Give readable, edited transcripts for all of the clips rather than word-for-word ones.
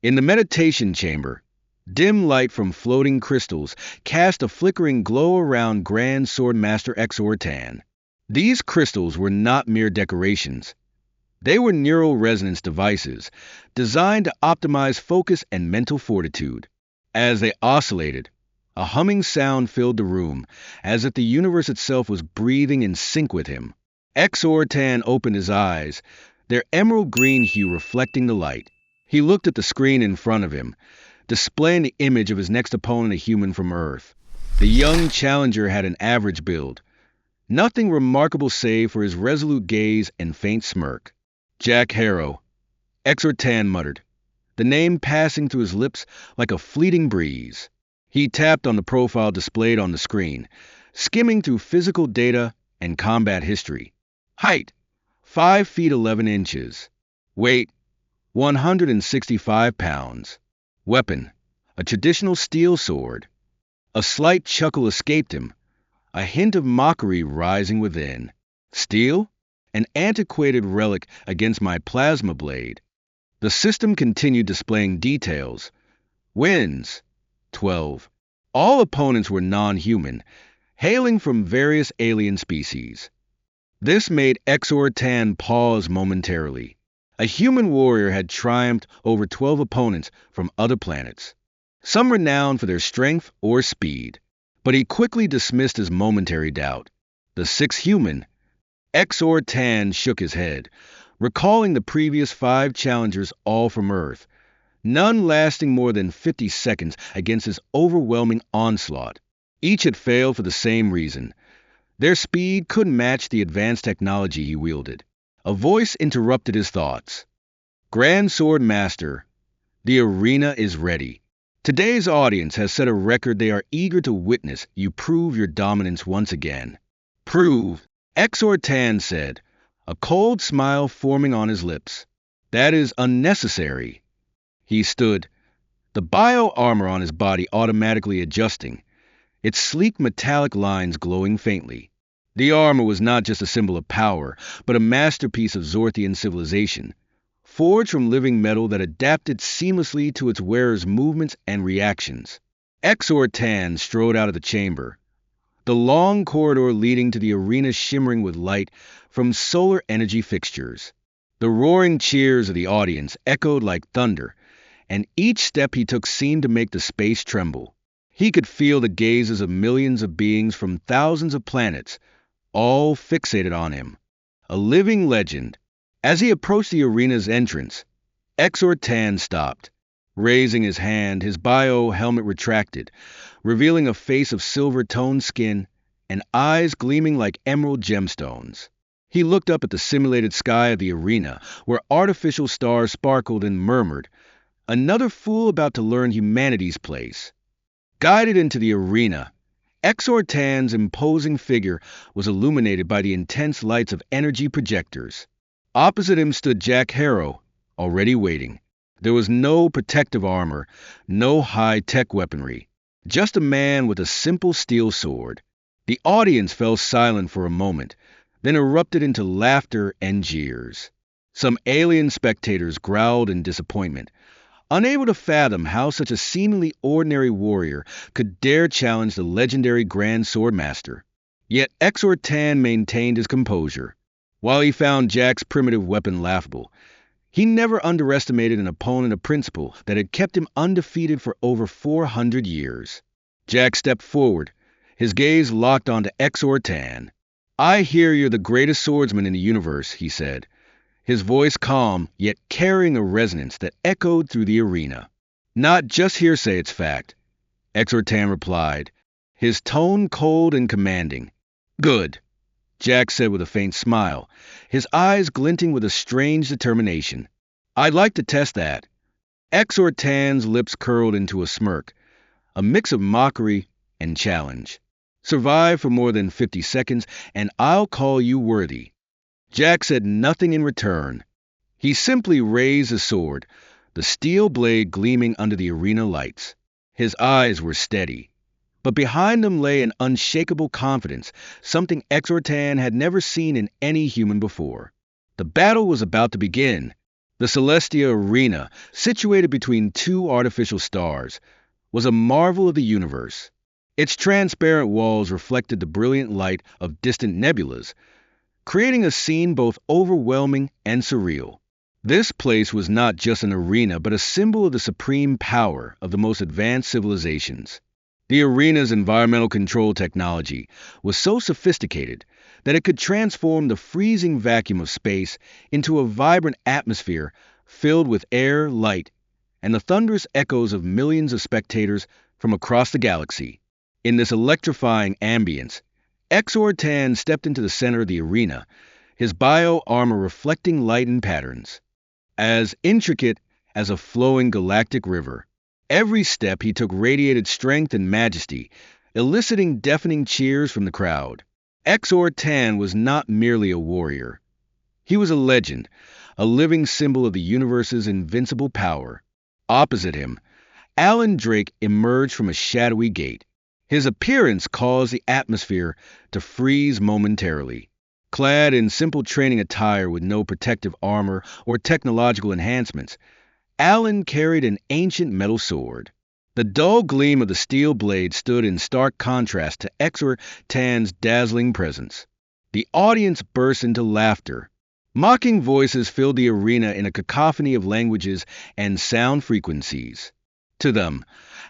In the meditation chamber, dim light from floating crystals cast a flickering glow around Grand Swordmaster Xor-Tan. These crystals were not mere decorations. They were neural resonance devices designed to optimize focus and mental fortitude. As they oscillated, a humming sound filled the room, as if the universe itself was breathing in sync with him. Xor-Tan opened his eyes, their emerald green hue reflecting the light. He looked at the screen in front of him, displaying the image of his next opponent, a human from Earth. The young challenger had an average build. Nothing remarkable save for his resolute gaze and faint smirk. Jack Harrow, Xor-Tan muttered, the name passing through his lips like a fleeting breeze. He tapped on the profile displayed on the screen, skimming through physical data and combat history. Height, 5 feet 11 inches. Weight, 165 pounds. Weapon, a traditional steel sword. A slight chuckle escaped him, a hint of mockery rising within. Steel? An antiquated relic against my plasma blade. The system continued displaying details. Wins, 12. All opponents were non-human, hailing from various alien species. This made Xor-Tan pause momentarily. A human warrior had triumphed over 12 opponents from other planets, some renowned for their strength or speed. But he quickly dismissed his momentary doubt. The sixth human. Xor-Tan shook his head, recalling the previous 5 challengers, all from Earth, none lasting more than 50 seconds against his overwhelming onslaught. Each had failed for the same reason. Their speed couldn't match the advanced technology he wielded. A voice interrupted his thoughts. Grand Sword Master, the arena is ready. Today's audience has set a record they are eager to witness you prove your dominance once again. Prove, Xor-Tan said, a cold smile forming on his lips. That is unnecessary. He stood, the bio-armor on his body automatically adjusting, its sleek metallic lines glowing faintly. The armor was not just a symbol of power, but a masterpiece of Xor-Tan civilization, forged from living metal that adapted seamlessly to its wearer's movements and reactions. Xor-Tan strode out of the chamber, the long corridor leading to the arena shimmering with light from solar energy fixtures. The roaring cheers of the audience echoed like thunder, and each step he took seemed to make the space tremble. He could feel the gazes of millions of beings from thousands of planets, all fixated on him. A living legend. As he approached the arena's entrance, Xor-Tan stopped. Raising his hand, his bio-helmet retracted, revealing a face of silver-toned skin and eyes gleaming like emerald gemstones. He looked up at the simulated sky of the arena, where artificial stars sparkled, and murmured, another fool about to learn humanity's place. Guided into the arena, Xor-Tan's imposing figure was illuminated by the intense lights of energy projectors. Opposite him stood Jack Harrow, already waiting. There was no protective armor, no high-tech weaponry, just a man with a simple steel sword. The audience fell silent for a moment, then erupted into laughter and jeers. Some alien spectators growled in disappointment, unable to fathom how such a seemingly ordinary warrior could dare challenge the legendary Grand Swordmaster. Yet Xor-Tan maintained his composure. While he found Jack's primitive weapon laughable, he never underestimated an opponent of principle that had kept him undefeated for over 400 years. Jack stepped forward, his gaze locked onto Xor-Tan. I hear you're the greatest swordsman in the universe, he said, his voice calm, yet carrying a resonance that echoed through the arena. Not just hearsay, it's fact, Xor-Tan replied, his tone cold and commanding. Good, Jack said with a faint smile, his eyes glinting with a strange determination. I'd like to test that. Xor-Tan's lips curled into a smirk, a mix of mockery and challenge. Survive for more than 50 seconds, and I'll call you worthy. Jack said nothing in return. He simply raised his sword, the steel blade gleaming under the arena lights. His eyes were steady, but behind them lay an unshakable confidence, something Xor-Tan had never seen in any human before. The battle was about to begin. The Celestia Arena, situated between two artificial stars, was a marvel of the universe. Its transparent walls reflected the brilliant light of distant nebulas, creating a scene both overwhelming and surreal. This place was not just an arena, but a symbol of the supreme power of the most advanced civilizations. The arena's environmental control technology was so sophisticated that it could transform the freezing vacuum of space into a vibrant atmosphere filled with air, light, and the thunderous echoes of millions of spectators from across the galaxy. In this electrifying ambience, Xor-Tan stepped into the center of the arena, his bio-armor reflecting light and patterns, as intricate as a flowing galactic river. Every step he took radiated strength and majesty, eliciting deafening cheers from the crowd. Xor-Tan was not merely a warrior. He was a legend, a living symbol of the universe's invincible power. Opposite him, Alan Drake emerged from a shadowy gate. His appearance caused the atmosphere to freeze momentarily. Clad in simple training attire with no protective armor or technological enhancements, Alan carried an ancient metal sword. The dull gleam of the steel blade stood in stark contrast to Xor-Tan's dazzling presence. The audience burst into laughter. Mocking voices filled the arena in a cacophony of languages and sound frequencies. To them,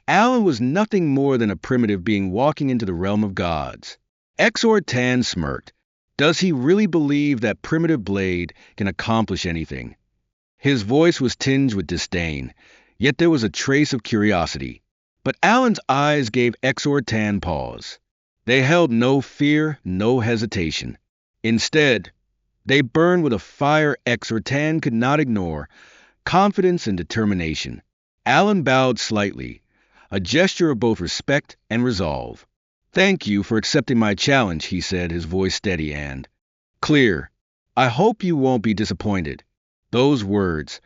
Alan was nothing more than a primitive being walking into the realm of gods. Xor-Tan smirked. Does he really believe that primitive blade can accomplish anything? His voice was tinged with disdain, yet there was a trace of curiosity. But Alan's eyes gave Xor-Tan pause. They held no fear, no hesitation. Instead, they burned with a fire Xor-Tan could not ignore, confidence and determination. Alan bowed slightly, a gesture of both respect and resolve. "Thank you for accepting my challenge," he said, his voice steady and clear. "I hope you won't be disappointed." Those words,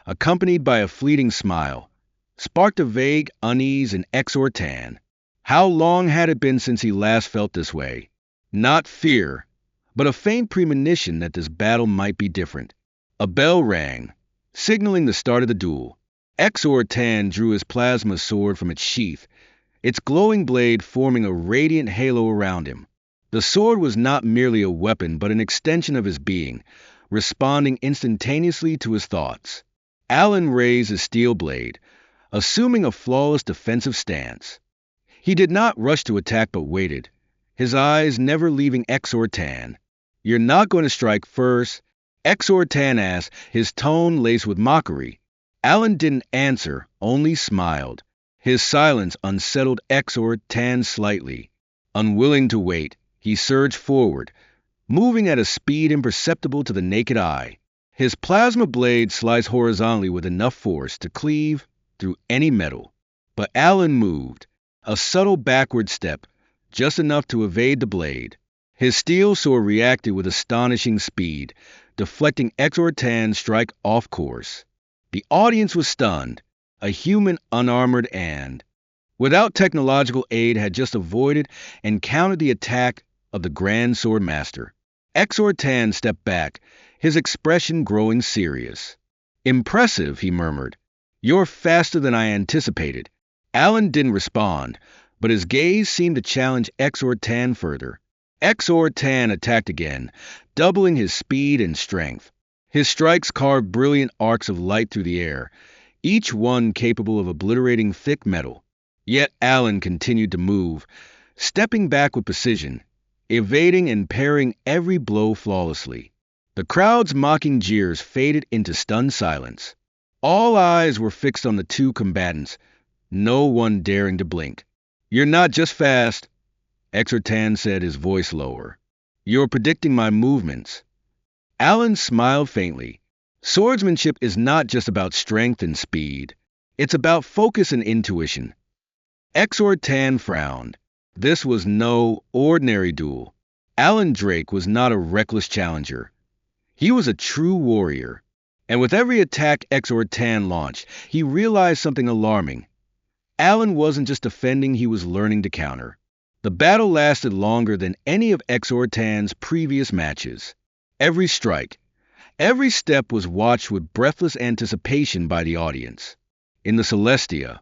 accompanied by a fleeting smile, sparked a vague unease in Xor-Tan. How long had it been since he last felt this way? Not fear, but a faint premonition that this battle might be different. A bell rang, signaling the start of the duel. Xor-Tan drew his plasma sword from its sheath, its glowing blade forming a radiant halo around him. The sword was not merely a weapon, but an extension of his being, responding instantaneously to his thoughts. Alan raised his steel blade, assuming a flawless defensive stance. He did not rush to attack but waited, his eyes never leaving Xor-Tan. "You're not going to strike first?" Xor-Tan asked, his tone laced with mockery. Alan didn't answer, only smiled. His silence unsettled Xor-Tan slightly. Unwilling to wait, he surged forward, moving at a speed imperceptible to the naked eye. His plasma blade sliced horizontally with enough force to cleave through any metal. But Alan moved, a subtle backward step, just enough to evade the blade. His steel sword reacted with astonishing speed, deflecting Xor-Tan's strike off course. The audience was stunned. A human unarmored and, without technological aid, had just avoided and countered the attack of the Grand Swordmaster. Xor-Tan stepped back, his expression growing serious. "Impressive," he murmured. "You're faster than I anticipated." Alan didn't respond, but his gaze seemed to challenge Xor-Tan further. Xor-Tan attacked again, doubling his speed and strength. His strikes carved brilliant arcs of light through the air, each one capable of obliterating thick metal. Yet Alan continued to move, stepping back with precision, evading and parrying every blow flawlessly. The crowd's mocking jeers faded into stunned silence. All eyes were fixed on the two combatants, no one daring to blink. "You're not just fast," Xor-Tan said, his voice lower. "You're predicting my movements." Alan smiled faintly. Swordsmanship is not just about strength and speed. It's about focus and intuition. Xor-Tan frowned. This was no ordinary duel. Alan Drake was not a reckless challenger. He was a true warrior. And with every attack Xor-Tan launched, he realized something alarming. Alan wasn't just defending, he was learning to counter. The battle lasted longer than any of Xor-Tan's previous matches. Every strike, Every step was watched with breathless anticipation by the audience. In the Celestia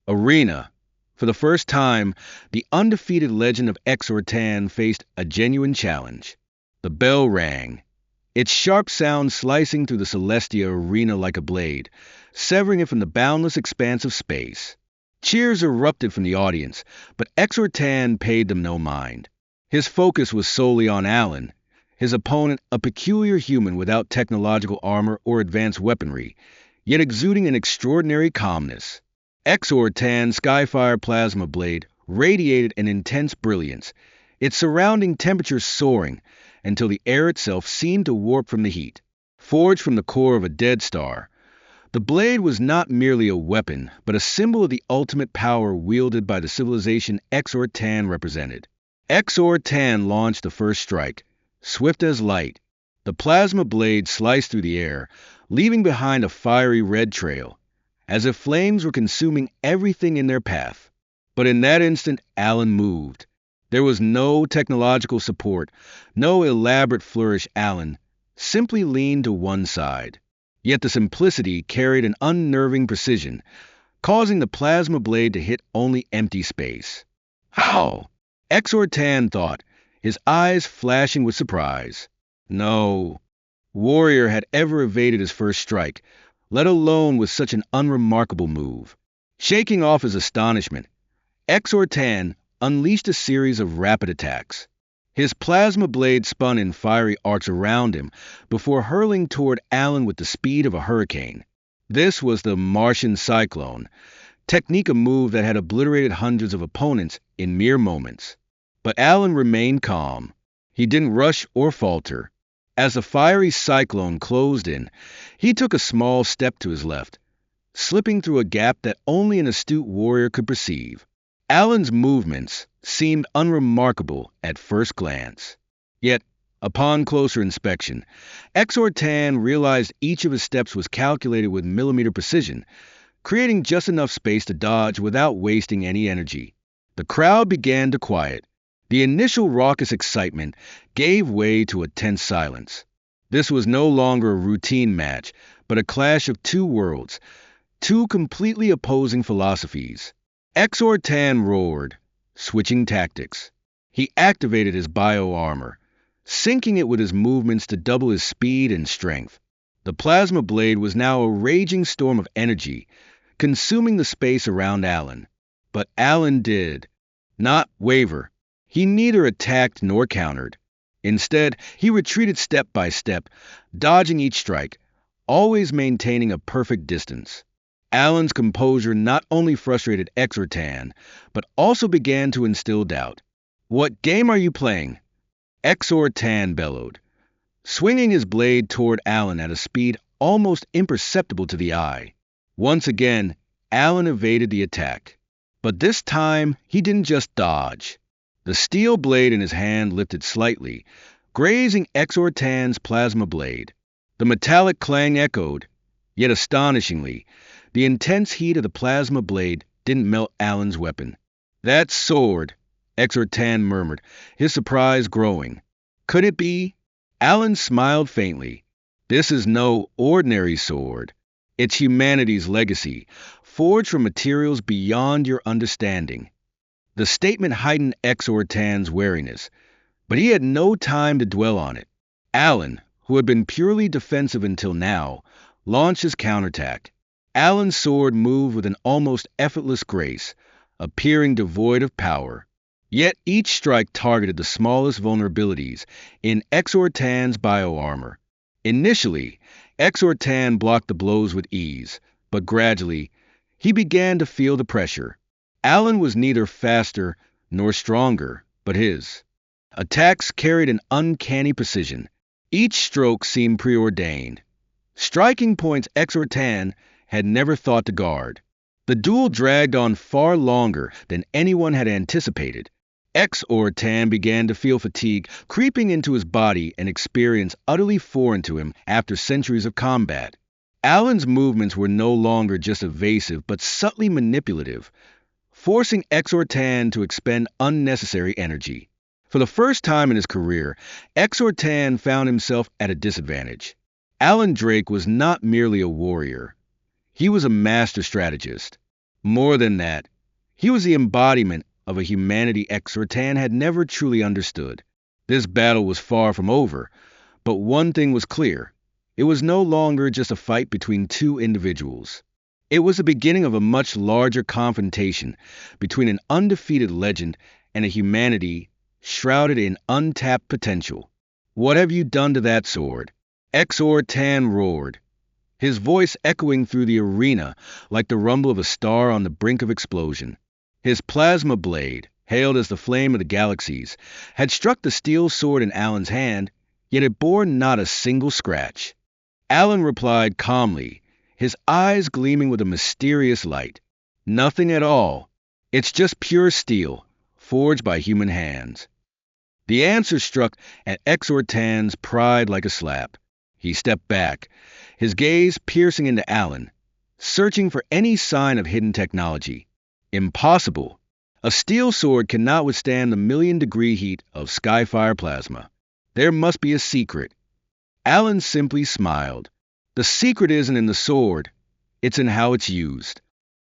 Arena, for the first time, the undefeated legend of Xor-Tan faced a genuine challenge. The bell rang, its sharp sound slicing through the Celestia Arena like a blade, severing it from the boundless expanse of space. Cheers erupted from the audience, but Xor-Tan paid them no mind. His focus was solely on Alan, his opponent a peculiar human without technological armor or advanced weaponry, yet exuding an extraordinary calmness. Xor-Tan's Sci-Fi plasma blade radiated an intense brilliance, its surrounding temperature soaring until the air itself seemed to warp from the heat. Forged from the core of a dead star, the blade was not merely a weapon, but a symbol of the ultimate power wielded by the civilization Xor-Tan represented. Xor-Tan launched the first strike, swift as light. The plasma blade sliced through the air, leaving behind a fiery red trail, as if flames were consuming everything in their path. But in that instant, Alan moved. There was no technological support, no elaborate flourish. Alan simply leaned to one side. Yet the simplicity carried an unnerving precision, causing the plasma blade to hit only empty space. How? Xor-Tan thought, his eyes flashing with surprise. No warrior had ever evaded his first strike, let alone with such an unremarkable move. Shaking off his astonishment, Xor-Tan unleashed a series of rapid attacks. His plasma blade spun in fiery arcs around him before hurling toward Alan with the speed of a hurricane. This was the Martian Cyclone, technique a move that had obliterated hundreds of opponents in mere moments. But Alan remained calm. He didn't rush or falter. As the fiery cyclone closed in, he took a small step to his left, slipping through a gap that only an astute warrior could perceive. Alan's movements seemed unremarkable at first glance. Yet, upon closer inspection, Xor-Tan realized each of his steps was calculated with millimeter precision, creating just enough space to dodge without wasting any energy. The crowd began to quiet. The initial raucous excitement gave way to a tense silence. This was no longer a routine match, but a clash of two worlds, two completely opposing philosophies. Xor-Tan roared, switching tactics. He activated his bio-armor, syncing it with his movements to double his speed and strength. The plasma blade was now a raging storm of energy, consuming the space around Alan. But Alan did not waver. He neither attacked nor countered. Instead, he retreated step by step, dodging each strike, always maintaining a perfect distance. Alan's composure not only frustrated Xor-Tan, but also began to instill doubt. "What game are you playing?" Xor-Tan bellowed, swinging his blade toward Alan at a speed almost imperceptible to the eye. Once again, Alan evaded the attack. But this time, he didn't just dodge. The steel blade in his hand lifted slightly, grazing Xor-Tan's plasma blade. The metallic clang echoed, yet astonishingly, the intense heat of the plasma blade didn't melt Alan's weapon. "That sword," Xor-Tan murmured, his surprise growing. "Could it be?" Alan smiled faintly. "This is no ordinary sword. It's humanity's legacy, forged from materials beyond your understanding." The statement heightened Xor-Tan's wariness, but he had no time to dwell on it. Alan, who had been purely defensive until now, launched his counterattack. Alan's sword moved with an almost effortless grace, appearing devoid of power. Yet each strike targeted the smallest vulnerabilities in Xor-Tan's bio-armor. Initially, Xor-Tan blocked the blows with ease, but gradually, he began to feel the pressure. Alan was neither faster nor stronger, but his attacks carried an uncanny precision. Each stroke seemed preordained, striking points Xor-Tan had never thought to guard. The duel dragged on far longer than anyone had anticipated. Xor-Tan began to feel fatigue creeping into his body, an experience utterly foreign to him after centuries of combat. Alan's movements were no longer just evasive but subtly manipulative, forcing Xor-Tan to expend unnecessary energy. For the first time in his career, Xor-Tan found himself at a disadvantage. Alan Drake was not merely a warrior. He was a master strategist. More than that, he was the embodiment of a humanity Xor-Tan had never truly understood. This battle was far from over, but one thing was clear. It was no longer just a fight between two individuals. It was the beginning of a much larger confrontation between an undefeated legend and a humanity shrouded in untapped potential. "What have you done to that sword?" Xor-Tan roared, his voice echoing through the arena like the rumble of a star on the brink of explosion. His plasma blade, hailed as the flame of the galaxies, had struck the steel sword in Alan's hand, yet it bore not a single scratch. Alan replied calmly, his eyes gleaming with a mysterious light. "Nothing at all. It's just pure steel, forged by human hands." The answer struck at Xor-Tan's pride like a slap. He stepped back, his gaze piercing into Alan, searching for any sign of hidden technology. Impossible. A steel sword cannot withstand the million-degree heat of Sci-Fi plasma. There must be a secret. Alan simply smiled. "The secret isn't in the sword, it's in how it's used."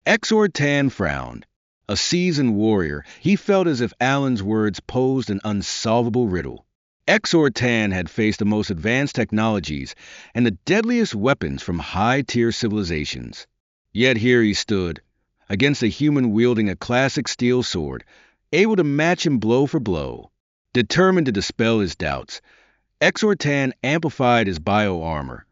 Xor-Tan frowned. A seasoned warrior, he felt as if Alan's words posed an unsolvable riddle. Xor-Tan had faced the most advanced technologies and the deadliest weapons from high-tier civilizations. Yet here he stood, against a human wielding a classic steel sword, able to match him blow for blow. Determined to dispel his doubts, Xor-Tan amplified his bio-armor,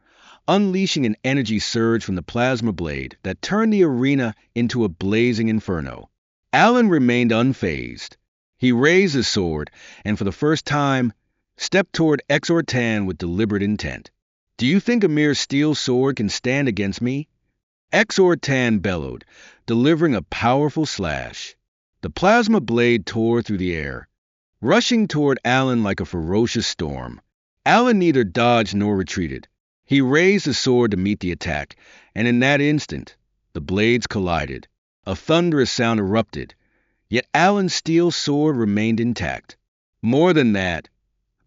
unleashing an energy surge from the plasma blade that turned the arena into a blazing inferno. Alan remained unfazed. He raised his sword, and for the first time, stepped toward Xor-Tan with deliberate intent. "Do you think a mere steel sword can stand against me?" Xor-Tan bellowed, delivering a powerful slash. The plasma blade tore through the air, rushing toward Alan like a ferocious storm. Alan neither dodged nor retreated. He raised his sword to meet the attack, and in that instant, the blades collided. A thunderous sound erupted, yet Alan's steel sword remained intact. More than that,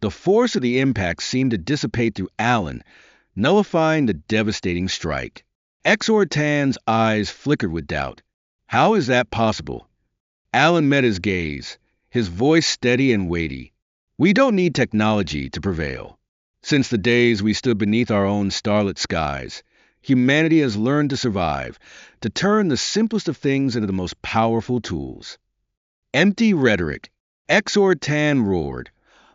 the force of the impact seemed to dissipate through Alan, nullifying the devastating strike. Xor-Tan's eyes flickered with doubt. "How is that possible?" Alan met his gaze, his voice steady and weighty. "We don't need technology to prevail. Since the days we stood beneath our own starlit skies, humanity has learned to survive, to turn the simplest of things into the most powerful tools." "Empty rhetoric," Xor-Tan roared,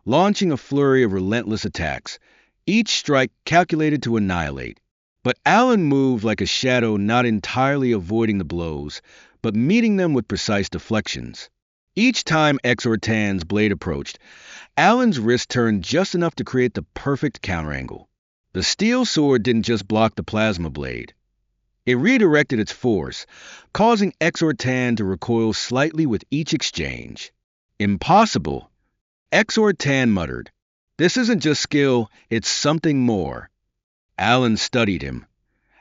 launching a flurry of relentless attacks, each strike calculated to annihilate. But Alan moved like a shadow, not entirely avoiding the blows, but meeting them with precise deflections. Each time Xor-Tan's blade approached, Alan's wrist turned just enough to create the perfect counterangle. The steel sword didn't just block the plasma blade. It redirected its force, causing Xor-Tan to recoil slightly with each exchange. "Impossible," Xor-Tan muttered. "This isn't just skill, it's something more." Alan studied him,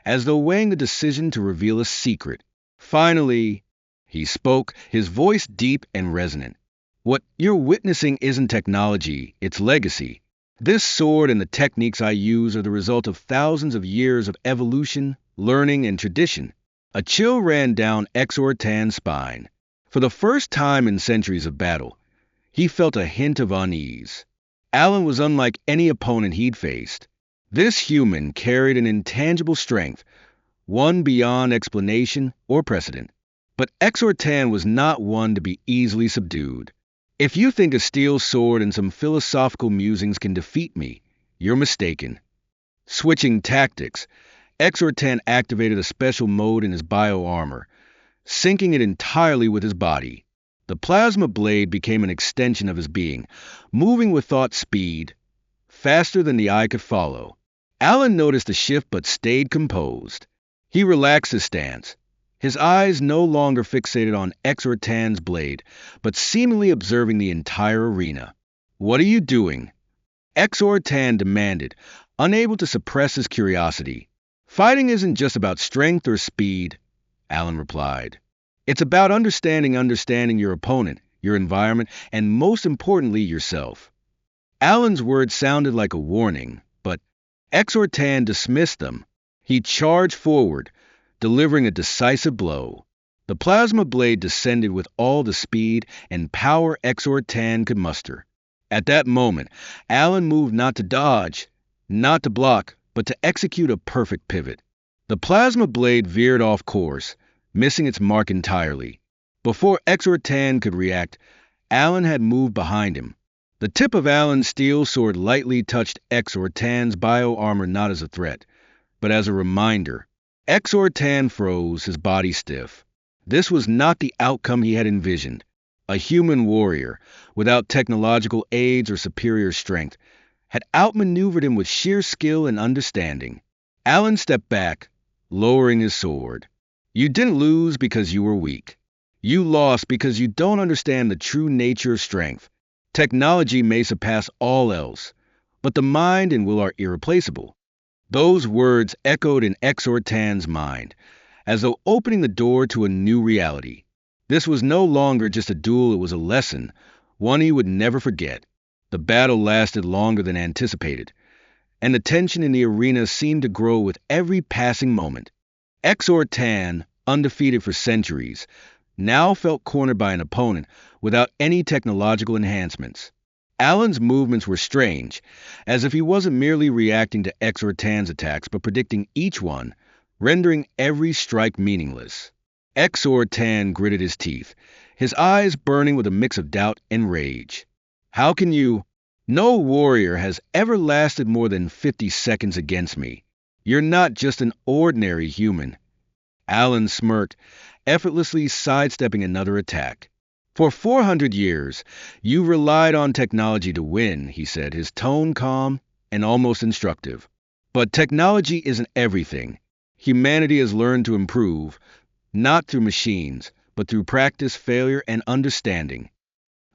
as though weighing the decision to reveal a secret. Finally, he spoke, his voice deep and resonant. "What you're witnessing isn't technology, it's legacy. This sword and the techniques I use are the result of thousands of years of evolution, learning, and tradition." A chill ran down Xor-Tan's spine. For the first time in centuries of battle, he felt a hint of unease. Alan was unlike any opponent he'd faced. This human carried an intangible strength, one beyond explanation or precedent. But Xor-Tan was not one to be easily subdued. "If you think a steel sword and some philosophical musings can defeat me, you're mistaken." Switching tactics, Xor-Tan activated a special mode in his bio-armor, syncing it entirely with his body. The plasma blade became an extension of his being, moving with thought speed, faster than the eye could follow. Alan noticed the shift but stayed composed. He relaxed his stance, his eyes no longer fixated on Xor-Tan's blade, but seemingly observing the entire arena. "What are you doing?" Xor-Tan demanded, unable to suppress his curiosity. "Fighting isn't just about strength or speed," Alan replied. "It's about understanding your opponent, your environment, and most importantly, yourself." Alan's words sounded like a warning, but Xor-Tan dismissed them. He charged forward, delivering a decisive blow. The plasma blade descended with all the speed and power Xor-Tan could muster. At that moment, Alan moved not to dodge, not to block, but to execute a perfect pivot. The plasma blade veered off course, missing its mark entirely. Before Xor-Tan could react, Alan had moved behind him. The tip of Alan's steel sword lightly touched Xor-Tan's bio-armor not as a threat, but as a reminder. Xor-Tan froze, his body stiff. This was not the outcome he had envisioned. A human warrior, without technological aids or superior strength, had outmaneuvered him with sheer skill and understanding. Alan stepped back, lowering his sword. You didn't lose because you were weak. You lost because you don't understand the true nature of strength. Technology may surpass all else, but the mind and will are irreplaceable. Those words echoed in Xor-Tan's mind, as though opening the door to a new reality. This was no longer just a duel, it was a lesson, one he would never forget. The battle lasted longer than anticipated, and the tension in the arena seemed to grow with every passing moment. Xor-Tan, undefeated for centuries, now felt cornered by an opponent without any technological enhancements. Alan's movements were strange, as if he wasn't merely reacting to Xor-Tan's attacks but predicting each one, rendering every strike meaningless. Xor-Tan gritted his teeth, his eyes burning with a mix of doubt and rage. How can you? No warrior has ever lasted more than 50 seconds against me. You're not just an ordinary human. Alan smirked, effortlessly sidestepping another attack. For 400 years, you relied on technology to win, he said, his tone calm and almost instructive. But technology isn't everything. Humanity has learned to improve, not through machines, but through practice, failure, and understanding.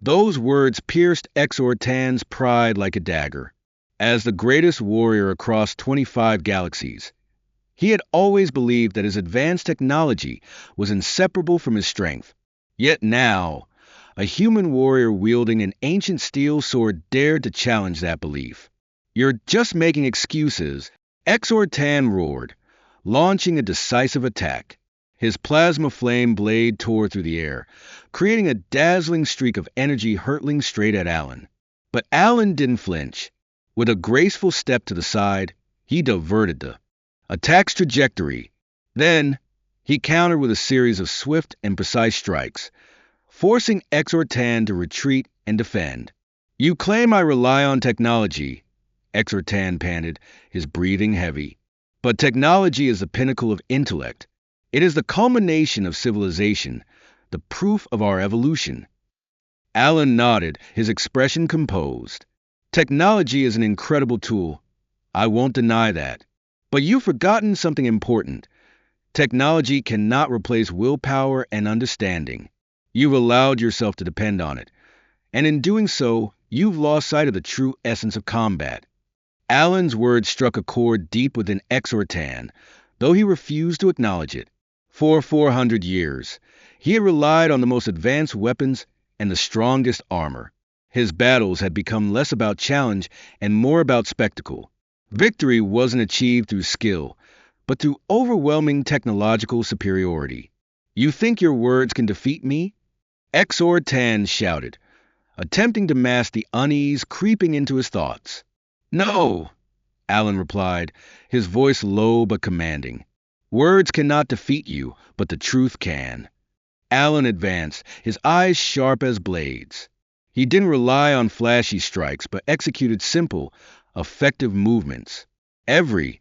Those words pierced Xor-Tan's pride like a dagger. As the greatest warrior across 25 galaxies, he had always believed that his advanced technology was inseparable from his strength. Yet now, a human warrior wielding an ancient steel sword dared to challenge that belief. You're just making excuses, Xor-Tan roared, launching a decisive attack. His plasma flame blade tore through the air, creating a dazzling streak of energy hurtling straight at Alan. But Alan didn't flinch. With a graceful step to the side, he diverted the attack's trajectory. Then, he countered with a series of swift and precise strikes, forcing Xor-Tan to retreat and defend. You claim I rely on technology, Xor-Tan panted, his breathing heavy. But technology is the pinnacle of intellect. It is the culmination of civilization, the proof of our evolution. Alan nodded, his expression composed. Technology is an incredible tool. I won't deny that. But you've forgotten something important. Technology cannot replace willpower and understanding. You've allowed yourself to depend on it. And in doing so, you've lost sight of the true essence of combat. Alan's words struck a chord deep within Xor-Tan, though he refused to acknowledge it. For 400 years, he had relied on the most advanced weapons and the strongest armor. His battles had become less about challenge and more about spectacle. Victory wasn't achieved through skill, but through overwhelming technological superiority. You think your words can defeat me? Xor-Tan shouted, attempting to mask the unease creeping into his thoughts. No, Alan replied, his voice low but commanding. Words cannot defeat you, but the truth can. Alan advanced, his eyes sharp as blades. He didn't rely on flashy strikes, but executed simple, effective movements. Every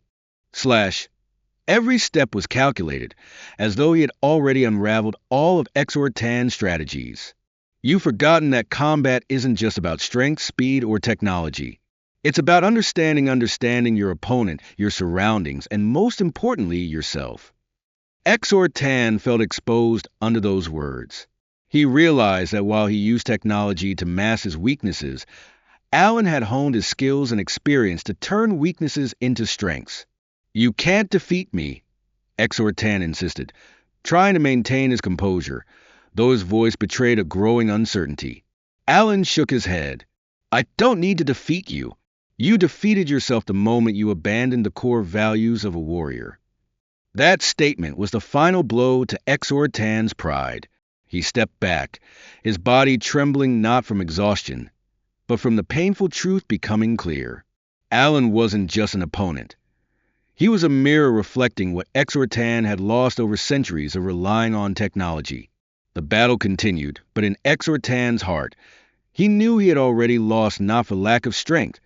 step was calculated, as though he had already unraveled all of Xor-Tan's strategies. You've forgotten that combat isn't just about strength, speed, or technology. It's about understanding your opponent, your surroundings, and most importantly, yourself. Xor-Tan felt exposed under those words. He realized that while he used technology to mask his weaknesses, Alan had honed his skills and experience to turn weaknesses into strengths. You can't defeat me, Xor-Tan insisted, trying to maintain his composure, though his voice betrayed a growing uncertainty. Alan shook his head. I don't need to defeat you. You defeated yourself the moment you abandoned the core values of a warrior. That statement was the final blow to Xor-Tan's pride. He stepped back, his body trembling not from exhaustion, but from the painful truth becoming clear. Alan wasn't just an opponent. He was a mirror reflecting what Xor-Tan had lost over centuries of relying on technology. The battle continued, but in Xor-Tan's heart, he knew he had already lost not for lack of strength,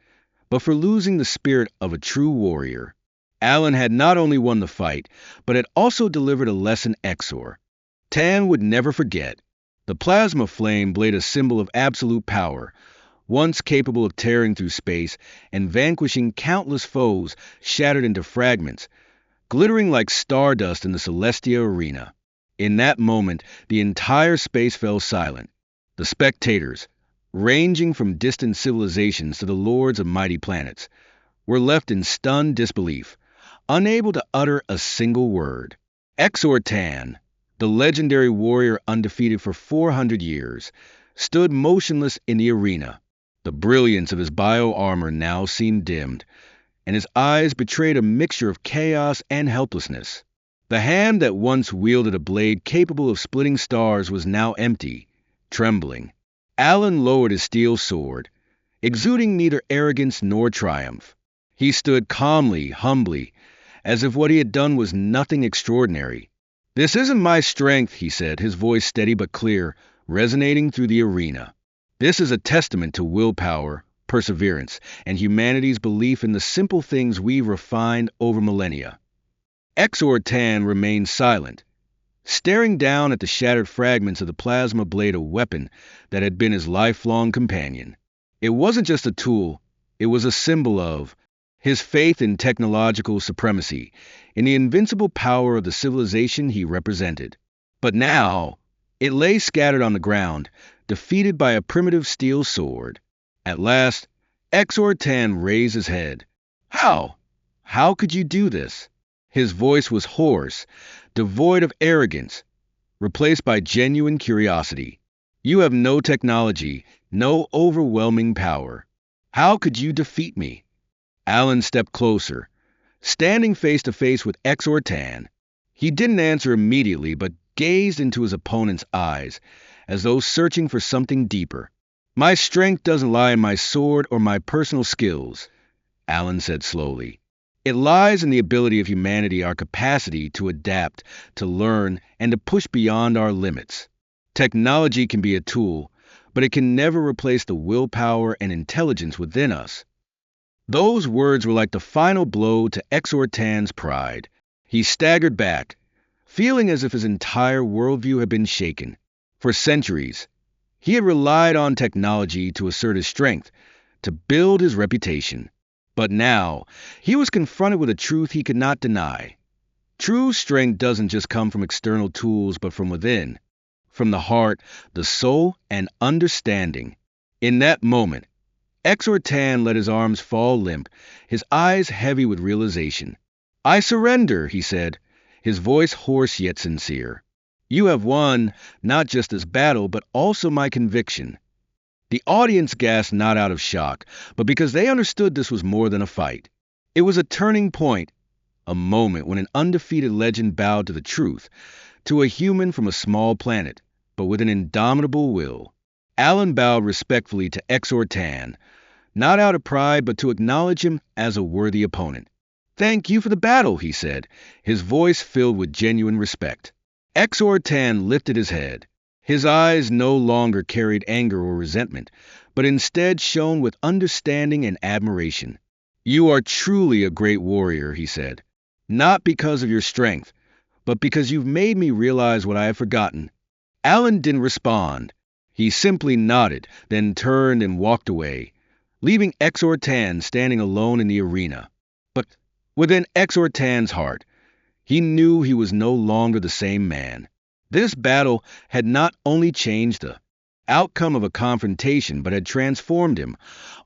but for losing the spirit of a true warrior. Alan had not only won the fight, but had also delivered a lesson Xor-Tan would never forget. The plasma flame blade, a symbol of absolute power, once capable of tearing through space and vanquishing countless foes shattered into fragments, glittering like stardust in the Celestia Arena. In that moment, the entire space fell silent. The spectators, ranging from distant civilizations to the lords of mighty planets, were left in stunned disbelief, unable to utter a single word. Xor-Tan, the legendary warrior undefeated for 400 years, stood motionless in the arena. The brilliance of his bio-armor now seemed dimmed, and his eyes betrayed a mixture of chaos and helplessness. The hand that once wielded a blade capable of splitting stars was now empty, trembling. Alan lowered his steel sword, exuding neither arrogance nor triumph. He stood calmly, humbly, as if what he had done was nothing extraordinary. "This isn't my strength," he said, his voice steady but clear, resonating through the arena. "This is a testament to willpower, perseverance, and humanity's belief in the simple things we've refined over millennia." Xor-Tan remained silent, staring down at the shattered fragments of the plasma blade, a weapon that had been his lifelong companion. It wasn't just a tool, it was a symbol of his faith in technological supremacy, in the invincible power of the civilization he represented. But now, it lay scattered on the ground, defeated by a primitive steel sword. At last, Xor-Tan raised his head. "How? How could you do this?" His voice was hoarse, devoid of arrogance, replaced by genuine curiosity. "You have no technology, no overwhelming power. How could you defeat me?" Alan stepped closer, standing face to face with Xor-Tan. He didn't answer immediately, but gazed into his opponent's eyes, as though searching for something deeper. "My strength doesn't lie in my sword or my personal skills," Alan said slowly. "It lies in the ability of humanity, our capacity to adapt, to learn, and to push beyond our limits. Technology can be a tool, but it can never replace the willpower and intelligence within us." Those words were like the final blow to Xor-Tan's pride. He staggered back, feeling as if his entire worldview had been shaken. For centuries, he had relied on technology to assert his strength, to build his reputation. But now, he was confronted with a truth he could not deny. True strength doesn't just come from external tools, but from within, from the heart, the soul, and understanding. In that moment, Xor-Tan let his arms fall limp, his eyes heavy with realization. "I surrender," he said, his voice hoarse yet sincere. "You have won, not just this battle, but also my conviction." The audience gasped not out of shock, but because they understood this was more than a fight. It was a turning point, a moment when an undefeated legend bowed to the truth, to a human from a small planet, but with an indomitable will. Alan bowed respectfully to Xor-Tan, not out of pride, but to acknowledge him as a worthy opponent. "Thank you for the battle," he said, his voice filled with genuine respect. Xor-Tan lifted his head. His eyes no longer carried anger or resentment, but instead shone with understanding and admiration. "You are truly a great warrior," he said, "not because of your strength, but because you've made me realize what I have forgotten." Alan didn't respond. He simply nodded, then turned and walked away, leaving Xor-Tan standing alone in the arena. But within Xor-Tan's heart, he knew he was no longer the same man. This battle had not only changed the outcome of a confrontation, but had transformed him,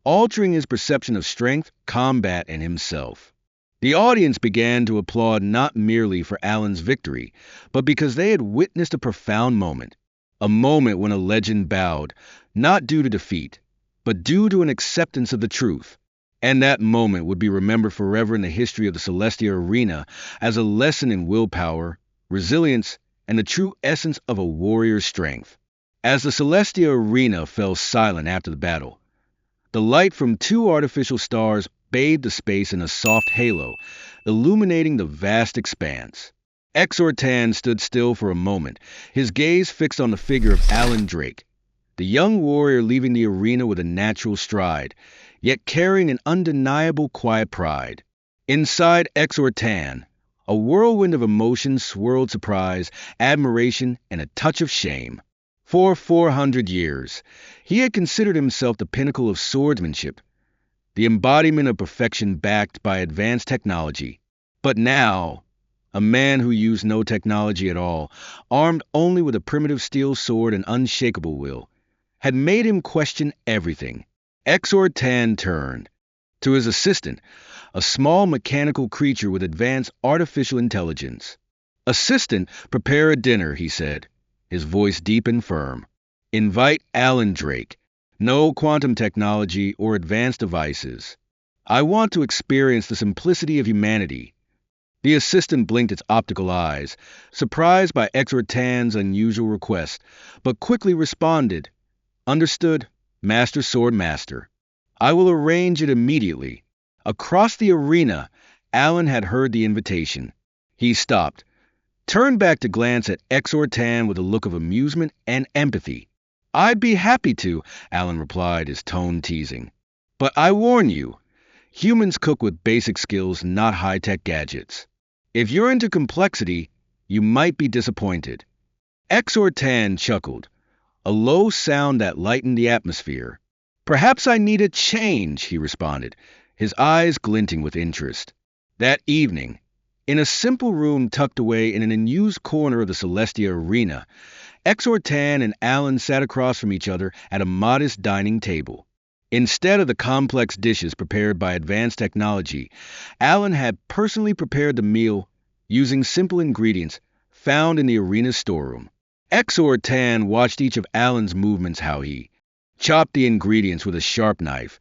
altering his perception of strength, combat, and himself. The audience began to applaud not merely for Alan's victory, but because they had witnessed a profound moment. A moment when a legend bowed, not due to defeat, but due to an acceptance of the truth. And that moment would be remembered forever in the history of the Celestia Arena as a lesson in willpower, resilience, and the true essence of a warrior's strength. As the Celestia Arena fell silent after the battle, the light from two artificial stars bathed the space in a soft halo, illuminating the vast expanse. Xor-Tan stood still for a moment, his gaze fixed on the figure of Alan Drake, the young warrior leaving the arena with a natural stride, yet carrying an undeniable quiet pride. Inside Xor-Tan, a whirlwind of emotions swirled surprise, admiration, and a touch of shame. For 400 years, he had considered himself the pinnacle of swordsmanship, the embodiment of perfection backed by advanced technology. But now, a man who used no technology at all, armed only with a primitive steel sword and unshakable will, had made him question everything. Xor-Tan turned to his assistant, a small mechanical creature with advanced artificial intelligence. "Assistant, prepare a dinner," he said, his voice deep and firm. "Invite Alan Drake. No quantum technology or advanced devices. I want to experience the simplicity of humanity." The assistant blinked its optical eyes, surprised by Xor-Tan's unusual request, but quickly responded, "Understood, Master Swordmaster. I will arrange it immediately." Across the arena, Alan had heard the invitation. He stopped, turned back to glance at Xor-Tan with a look of amusement and empathy. "I'd be happy to," Alan replied, his tone teasing. "But I warn you, humans cook with basic skills, not high-tech gadgets. If you're into complexity, you might be disappointed." Xor-Tan chuckled, a low sound that lightened the atmosphere. "Perhaps I need a change," he responded, his eyes glinting with interest. That evening, in a simple room tucked away in an unused corner of the Celestia Arena, Xor-Tan and Alan sat across from each other at a modest dining table. Instead of the complex dishes prepared by advanced technology, Alan had personally prepared the meal using simple ingredients found in the arena's storeroom. Xor-Tan watched each of Alan's movements, how he chopped the ingredients with a sharp knife,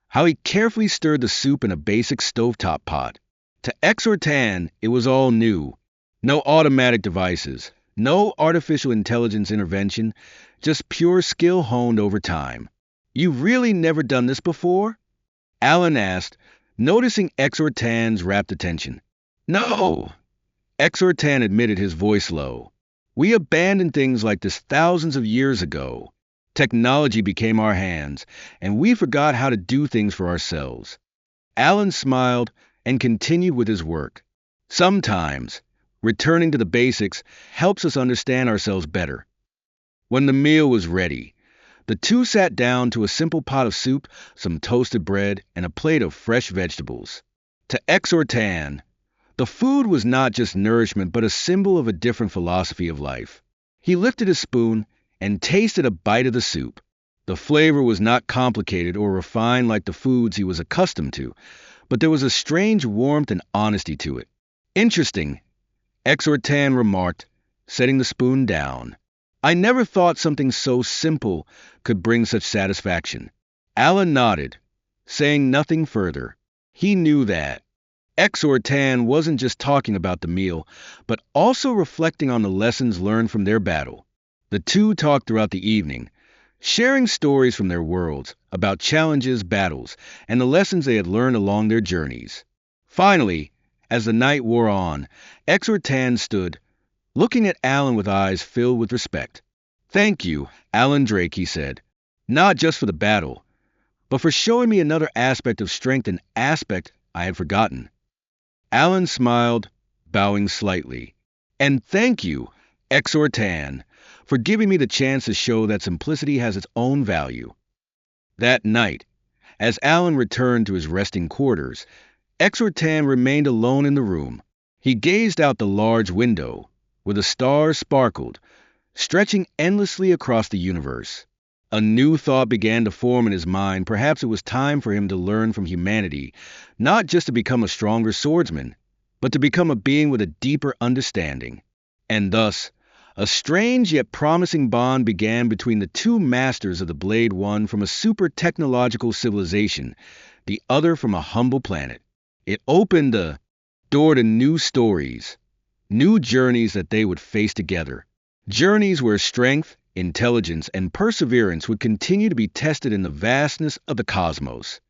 how he carefully stirred the soup in a basic stovetop pot. To Xor-Tan, it was all new. No automatic devices, no artificial intelligence intervention, just pure skill honed over time. "You've really never done this before?" Alan asked, noticing Xor-Tan's rapt attention. "No," Xor-Tan admitted, his voice low. "We abandoned things like this thousands of years ago. Technology became our hands, and we forgot how to do things for ourselves." Alan smiled and continued with his work. "Sometimes, returning to the basics helps us understand ourselves better." When the meal was ready, the two sat down to a simple pot of soup, some toasted bread, and a plate of fresh vegetables. To Xor-Tan, the food was not just nourishment but a symbol of a different philosophy of life. He lifted his spoon and tasted a bite of the soup. The flavor was not complicated or refined like the foods he was accustomed to, but there was a strange warmth and honesty to it. "Interesting," Xor-Tan remarked, setting the spoon down. "I never thought something so simple could bring such satisfaction." Alan nodded, saying nothing further. He knew that Xor-Tan wasn't just talking about the meal, but also reflecting on the lessons learned from their battle. The two talked throughout the evening, sharing stories from their worlds about challenges, battles, and the lessons they had learned along their journeys. Finally, as the night wore on, Xor-Tan stood, looking at Alan with eyes filled with respect. "Thank you, Alan Drake," he said, "not just for the battle, but for showing me another aspect of strength, an aspect I had forgotten." Alan smiled, bowing slightly. "And thank you, Xor-Tan, for giving me the chance to show that simplicity has its own value." That night, as Alan returned to his resting quarters, Xor-Tan remained alone in the room. He gazed out the large window, where the stars sparkled, stretching endlessly across the universe. A new thought began to form in his mind. Perhaps it was time for him to learn from humanity, not just to become a stronger swordsman, but to become a being with a deeper understanding. And thus, a strange yet promising bond began between the two masters of the Blade One from a super-technological civilization, the other from a humble planet. It opened a door to new stories, new journeys that they would face together. Journeys where strength, intelligence, and perseverance would continue to be tested in the vastness of the cosmos.